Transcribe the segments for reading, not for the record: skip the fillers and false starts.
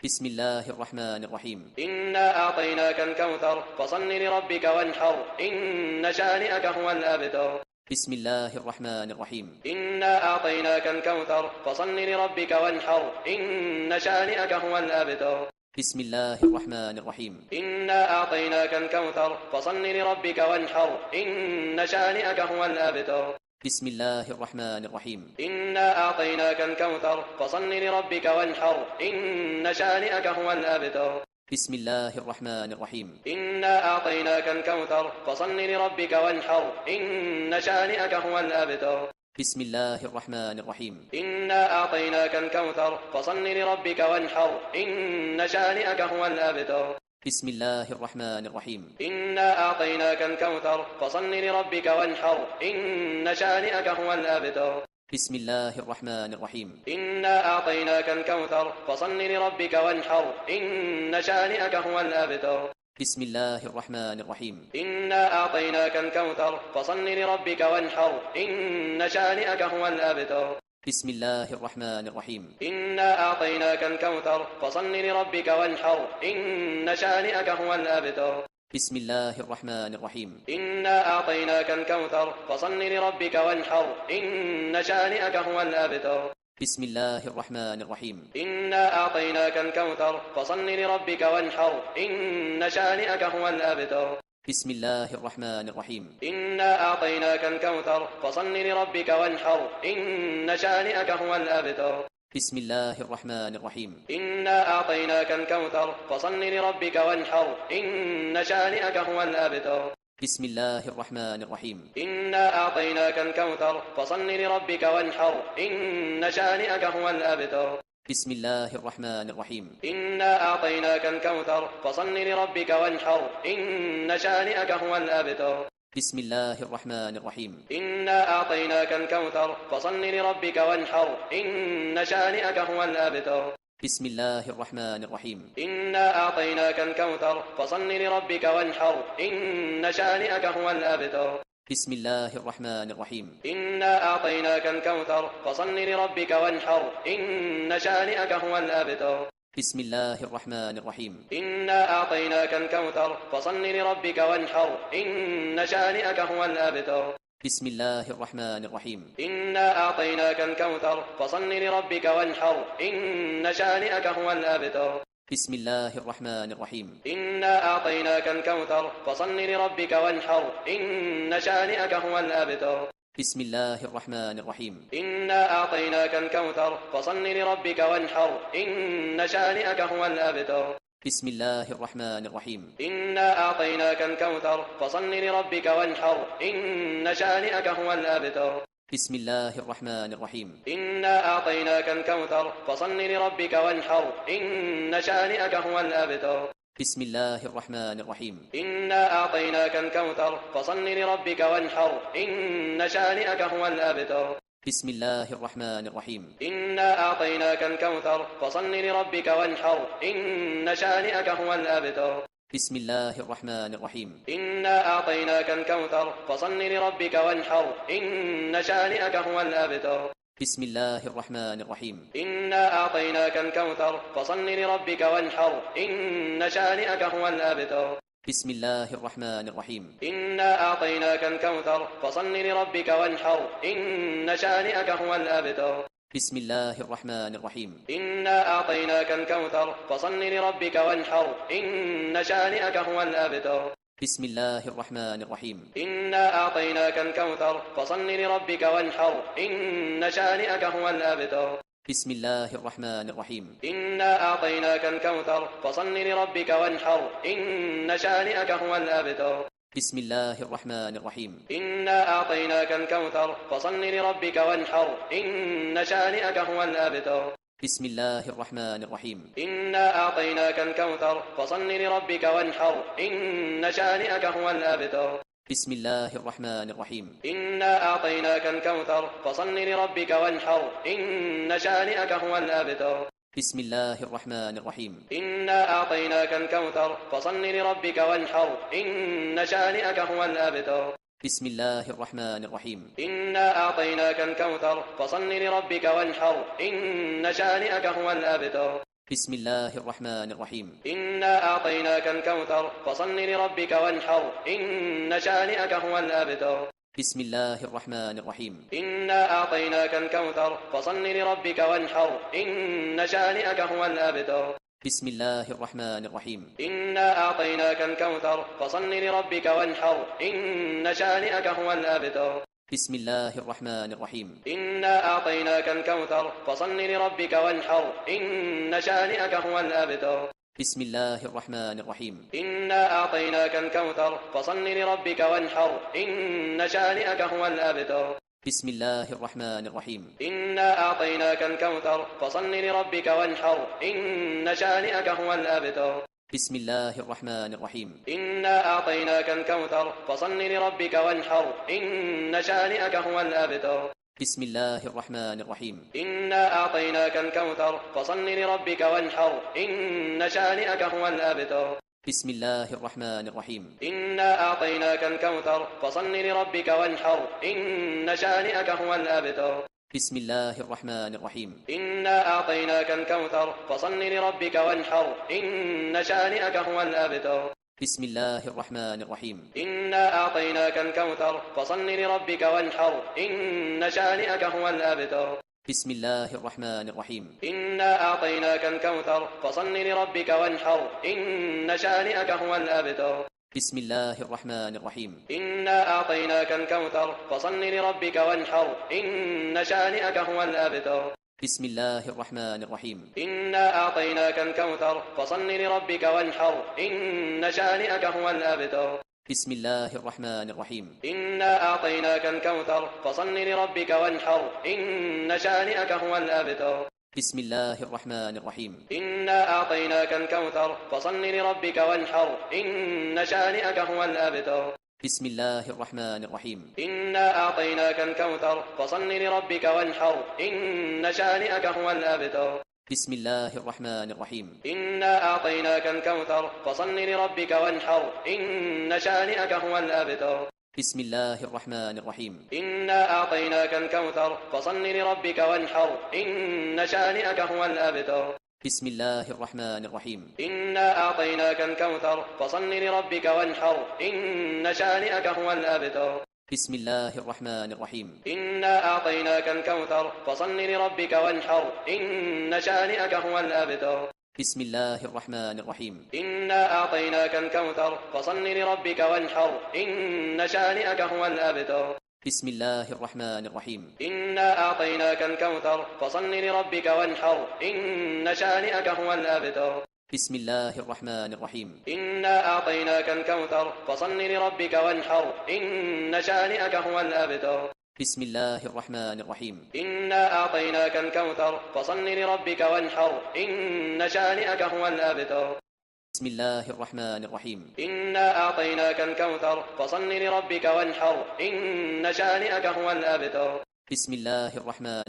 بسم الله الرحمن الرحيم. إنا أعطيناك الكوثر فصل لربك وانحر إن شانئك هو الأبتر. بسم الله الرحمن الرحيم. إنا أعطيناك الكوثر فصل لربك وانحر إن شانئك هو الأبتر. بسم الله الرحمن الرحيم. إنا أعطيناك الكوثر فصل لربك وانحر إن شانئك هو الأبتر. بسم الله الرحمن الرحيم. إنا أعطيناك الكوثر فصل لربك وانحر إن شانئك هو الأبتر. بسم الله الرحمن الرحيم. إنا أعطيناك الكوثر فصل لربك وانحر إن شانئك هو الأبتر. بسم الله الرحمن الرحيم. إنا أعطيناك الكوثر فصل لربك وانحر إن شانئك هو الأبتر. بسم الله الرحمن الرحيم. إنا أعطيناك الكوثر فصل لربك وانحر إن شانئك هو الأبتر. بسم الله الرحمن الرحيم. إنا أعطيناك الكوثر فصل لربك وانحر إن شانئك هو الأبتر. بسم الله الرحمن الرحيم. إنا أعطيناك الكوثر فصل لربك وانحر إن شانئك هو الأبتر. بسم الله الرحمن الرحيم. إنا أعطيناك الكوثر فصل لربك وانحر إن شانئك هو الأبتر. بسم الله الرحمن الرحيم. إنا أعطيناك الكوثر فصل لربك وانحر إن شانئك هو الأبتر. بسم الله الرحمن الرحيم. إنا أعطيناك الكوثر فصل لربك وانحر إن شانئك هو الأبتر. بسم الله الرحمن الرحيم. إنا أعطيناك الكوثر فصل لربك وانحر إن شانئك هو الأبتر. بسم الله الرحمن الرحيم. إنا أعطيناك الكوثر فصل لربك وانحر إن شانئك هو الأبتر. بسم الله الرحمن الرحيم. إنا أعطيناك الكوثر فصل لربك وانحر إن شانئك هو الأبتر. بسم الله الرحمن الرحيم. إنا أعطيناك الكوثر فصل لربك وانحر إن شانئك هو الأبتر. بسم الله الرحمن الرحيم. إنا أعطيناك الكوثر فصل لربك وانحر إن شانئك هو الأبتر. بسم الله الرحمن الرحيم. إنا أعطيناك الكوثر فصل لربك وانحر إن شانئك هو الأبتر. بسم الله الرحمن الرحيم. إنا أعطيناك الكوثر فصل لربك وانحر إن شانئك هو الأبتر. بسم الله الرحمن الرحيم. إنا أعطيناك الكوثر فصل لربك وانحر إن شانئك هو الأبتر. بسم الله الرحمن الرحيم. إنا أعطيناك الكوثر فصل لربك وانحر إن شانئك هو الأبتر. بسم الله الرحمن الرحيم. إنا أعطيناك الكوثر فصل لربك وانحر إن شانئك هو الأبتر. بسم الله الرحمن الرحيم. إنا أعطيناك الكوثر فصل لربك وانحر إن شانئك هو الأبتر. بسم الله الرحمن الرحيم. إنا أعطيناك الكوثر فصل لربك وانحر إن شانئك هو الأبتر. بسم الله الرحمن الرحيم. إنا أعطيناك الكوثر فصل لربك وانحر إن شانئك هو الأبتر. بسم الله الرحمن الرحيم. إنا أعطيناك الكوثر فصل لربك وانحر إن شانئك هو الأبتر. بسم الله الرحمن الرحيم. إنا أعطيناك الكوثر فصل لربك وانحر إن شانئك هو الأبتر. بسم الله الرحمن الرحيم. إنا أعطيناك الكوثر فصل لربك وانحر إن شانئك هو الأبتر. بسم الله الرحمن الرحيم. إنا أعطيناك الكوثر فصل لربك وانحر إن شانئك هو الأبتر. بسم الله الرحمن الرحيم. إنا أعطيناك الكوثر فصل لربك وانحر إن شانئك هو الأبتر. بسم الله الرحمن الرحيم. إنا أعطيناك الكوثر فصل لربك وانحر إن شانئك هو الأبتر. بسم الله الرحمن الرحيم. إنا أعطيناك الكوثر فصل لربك وانحر إن شانئك هو الأبتر. بسم الله الرحمن الرحيم. إنا أعطيناك الكوثر فصل لربك وانحر إن شانئك هو الأبتر. بسم الله الرحمن الرحيم. إنا أعطيناك الكوثر فصل لربك وانحر إن شانئك هو الأبتر. بسم الله الرحمن الرحيم. إنا أعطيناك الكوثر فصل لربك وانحر إن شانئك هو الأبتر. بسم الله الرحمن الرحيم. إنا أعطيناك الكوثر فصل لربك وانحر إن شانئك هو الأبتر. بسم الله الرحمن الرحيم. إنا أعطيناك الكوثر فصل لربك وانحر إن شانئك هو الأبتر. بسم الله الرحمن الرحيم. إنا أعطيناك الكوثر فصل لربك وانحر إن شانئك هو الأبتر. بسم الله الرحمن الرحيم. إنا أعطيناك الكوثر فصل لربك وانحر إن شانئك هو الأبتر. بسم الله الرحمن الرحيم. إنا أعطيناك الكوثر فصل لربك وانحر إن شانئك هو الأبتر. بسم الله الرحمن الرحيم. إنا أعطيناك الكوثر فصل لربك وانحر إن شانئك هو الأبتر. بسم الله الرحمن الرحيم. إنا أعطيناك الكوثر فصل لربك وانحر إن شانئك هو الأبتر. بسم الله الرحمن الرحيم. إنا أعطيناك الكوثر فصل لربك وانحر إن شانئك هو الأبتر. بسم الله الرحمن الرحيم. إنا أعطيناك الكوثر فصل لربك وانحر إن شانئك هو الأبتر. بسم الله الرحمن الرحيم. إنا أعطيناك الكوثر فصل لربك وانحر إن شانئك هو الأبتر. بسم الله الرحمن الرحيم. إنا أعطيناك الكوثر فصل لربك وانحر إن شانئك هو الأبتر. بسم الله الرحمن الرحيم. إنا أعطيناك الكوثر فصل لربك وانحر إن شانئك هو الأبتر. بسم الله الرحمن الرحيم. إنا أعطيناك الكوثر فصل لربك وانحر إن شانئك هو الأبتر. بسم الله الرحمن الرحيم. إنا أعطيناك الكوثر فصل لربك وانحر إن شانئك هو الأبتر. بسم الله الرحمن الرحيم. إنا أعطيناك الكوثر فصل لربك وانحر إن شانئك هو الأبتر. بسم الله الرحمن الرحيم. إنا أعطيناك الكوثر فصل لربك وانحر إن شانئك هو الأبتر. بسم الله الرحمن الرحيم. إنا أعطيناك الكوثر فصل لربك وانحر إن شانئك هو الأبتر. بسم الله الرحمن الرحيم. إنا أعطيناك الكوثر فصل لربك وانحر إن شانئك هو الأبتر. بسم الله الرحمن الرحيم. إنا أعطيناك الكوثر فصل لربك وانحر إن شانئك هو الأبتر. بسم الله الرحمن الرحيم. إنا أعطيناك الكوثر فصل لربك وانحر إن شانئك هو الأبتر. بسم الله الرحمن الرحيم. إنا أعطيناك الكوثر فصل لربك وانحر إن شانئك هو الأبتر. بسم الله الرحمن الرحيم. إنا أعطيناك الكوثر فصل لربك وانحر إن شانئك هو الأبتر. بسم الله الرحمن الرحيم. إنا أعطيناك الكوثر فصل لربك وانحر إن شانئك هو الأبتر. بسم الله الرحمن الرحيم. إنا أعطيناك الكوثر فصل لربك وانحر إن شانئك هو الأبتر. بسم الله الرحمن الرحيم. إنا أعطيناك الكوثر فصل لربك وانحر إن شانئك هو الأبتر. بسم الله الرحمن الرحيم. إنا أعطيناك الكوثر فصل لربك وانحر إن شانئك هو الأبتر. بسم الله الرحمن الرحيم. إنا أعطيناك الكوثر فصل لربك وانحر إن شانئك هو الأبتر. بسم الله الرحمن الرحيم. إنا أعطيناك الكوثر فصل لربك وانحر إن شانئك هو الأبتر. بسم الله الرحمن الرحيم. إنا أعطيناك الكوثر فصل لربك وانحر إن شانئك هو الأبتر. بسم الله الرحمن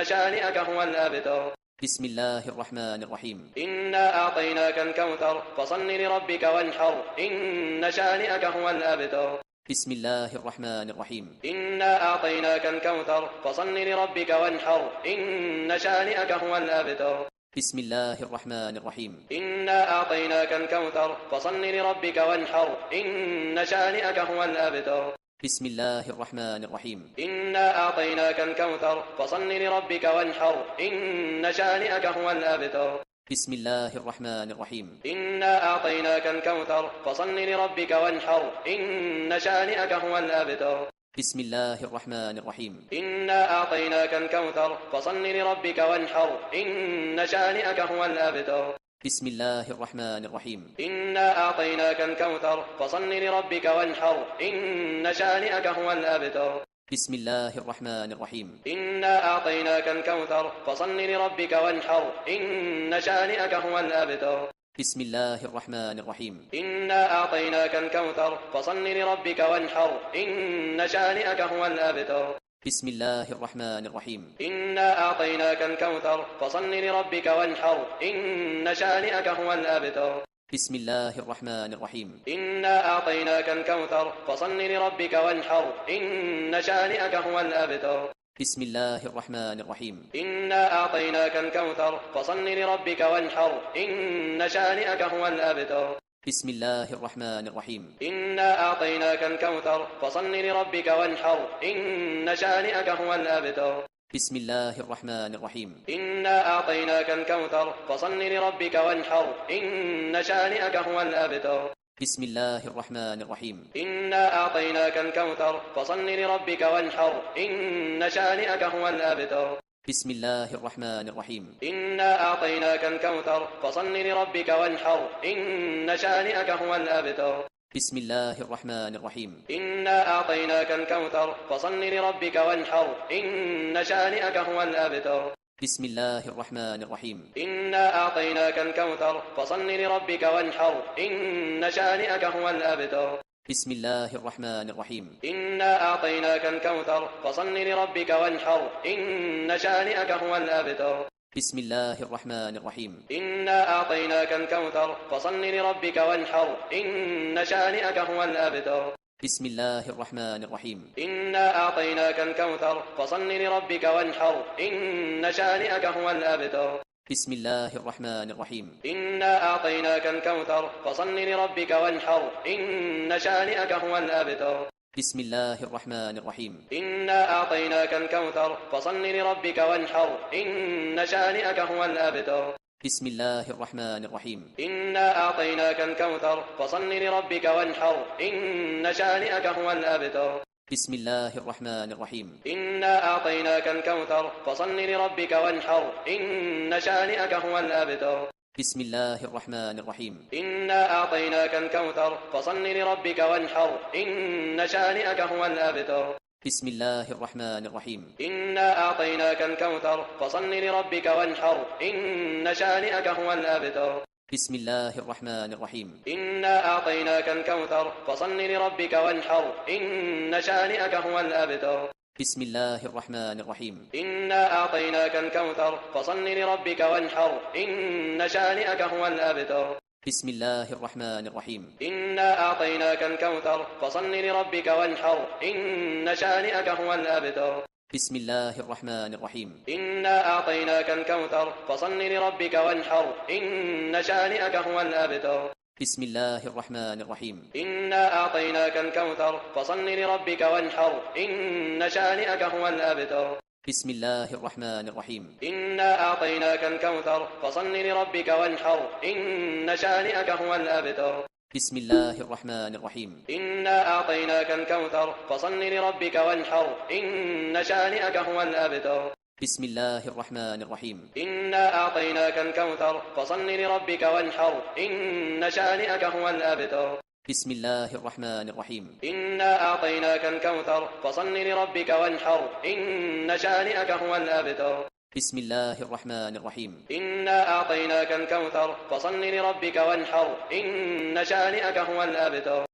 شانئك هو الأبتر. بسم الله الرحمن الرحيم. إنا أعطيناك الكوثر فصل لربك وانحر إن شانئك هو الأبتر. بسم الله الرحمن الرحيم. إنا أعطيناك الكوثر فصل لربك وانحر إن شانئك هو الأبتر. بسم الله الرحمن الرحيم. إنا أعطيناك الكوثر فصل لربك وانحر إن شانئك هو الأبتر. بسم الله الرحمن الرحيم. إنا أعطيناك الكوثر فصل لربك وانحر إن شانئك هو الأبتر. بسم الله الرحمن الرحيم. إنا أعطيناك الكوثر فصل لربك وانحر إن شانئك هو الأبتر. بسم الله الرحمن الرحيم. إنا أعطيناك الكوثر فصل لربك وانحر إن شانئك هو الأبتر. بسم الله الرحمن الرحيم. إنا أعطيناك الكوثر فصل لربك وانحر إن شانئك هو الأبتر. بسم الله الرحمن الرحيم. إنا أعطيناك الكوثر فصل لربك وانحر إن شانئك هو الأبتر. بسم الله الرحمن الرحيم. إنا أعطيناك الكوثر فصل لربك وانحر إن شانئك هو الأبتر. بسم الله الرحمن الرحيم. إنا أعطيناك الكوثر فصل لربك وانحر إن شانئك هو الأبتر. بسم الله الرحمن الرحيم. إنا أعطيناك الكوثر فصل لربك وانحر إن شانئك هو الأبتر. بسم الله الرحمن الرحيم. إنا أعطيناك الكوثر فصل لربك وانحر إن شانئك هو الأبتر. بسم الله الرحمن الرحيم. إنا أعطيناك الكوثر فصل لربك وانحر إن شانئك هو الأبتر. بسم الله الرحمن الرحيم. إنا أعطيناك الكوثر فصل لربك وانحر إن شانئك هو الأبتر. بسم الله الرحمن الرحيم. إنا أعطيناك الكوثر فصل لربك وانحر إن شانئك هو الأبتر. بسم الله الرحمن الرحيم. إنا أعطيناك الكوثر فصل لربك وانحر إن شانئك هو الأبتر. بسم الله الرحمن الرحيم. إنا أعطيناك الكوثر فصل لربك وانحر إن شانئك هو الأبتر. بسم الله الرحمن الرحيم. إنا أعطيناك الكوثر فصل لربك وانحر إن شانئك هو الأبتر. بسم الله الرحمن الرحيم. إنا أعطيناك الكوثر فصل لربك وانحر إن شانئك هو الأبتر. بسم الله الرحمن الرحيم. إنا أعطيناك الكوثر فصل لربك وانحر إن شانئك هو الأبتر. بسم الله الرحمن الرحيم. إنا أعطيناك الكوثر فصل لربك وانحر إن شانئك هو الأبتر. بسم الله الرحمن الرحيم. إنا أعطيناك الكوثر فصل لربك وانحر إن شانئك هو الأبتر. بسم الله الرحمن الرحيم. إنا أعطيناك الكوثر فصل لربك وانحر إن شانئك هو الأبتر. بسم الله الرحمن الرحيم. إنا أعطيناك الكوثر فصل لربك وانحر إن شانئك هو الأبتر. بسم الله الرحمن الرحيم. إنا أعطيناك الكوثر فصل لربك وانحر إن شانئك هو الأبتر. بسم الله الرحمن الرحيم. إنا أعطيناك الكوثر فصل لربك وانحر إن شانئك هو الأبتر. بسم الله الرحمن الرحيم. إنا أعطيناك الكوثر فصل لربك وانحر إن شانئك هو الأبتر. بسم الله الرحمن الرحيم. إنا أعطيناك الكوثر فصل لربك وانحر إن شانئك هو الأبتر. بسم الله الرحمن الرحيم. إنا أعطيناك الكوثر فصل لربك وانحر إن شانئك هو الأبتر. بسم الله الرحمن الرحيم. إنا أعطيناك الكوثر فصل لربك وانحر إن شانئك هو الأبتر. بسم الله الرحمن الرحيم. إنا أعطيناك الكوثر فصل لربك وانحر إن شانئك هو الأبتر. بسم الله الرحمن الرحيم. إنا أعطيناك الكوثر فصل لربك وانحر إن شانئك هو الأبتر. بسم الله الرحمن الرحيم. إنا أعطيناك الكوثر فصل لربك وانحر إن شانئك هو الأبتر. بسم الله الرحمن الرحيم. إنا أعطيناك الكوثر فصل لربك وانحر إن شانئك هو الأبتر. بسم الله الرحمن الرحيم. إنا أعطيناك الكوثر فصل لربك وانحر إن شانئك هو الأبتر. بسم الله الرحمن الرحيم. إنا أعطيناك الكوثر فصل لربك وانحر إن شانئك هو الأبتر. بسم الله الرحمن الرحيم. إنا أعطيناك الكوثر فصل لربك وانحر إن شانئك هو الأبتر.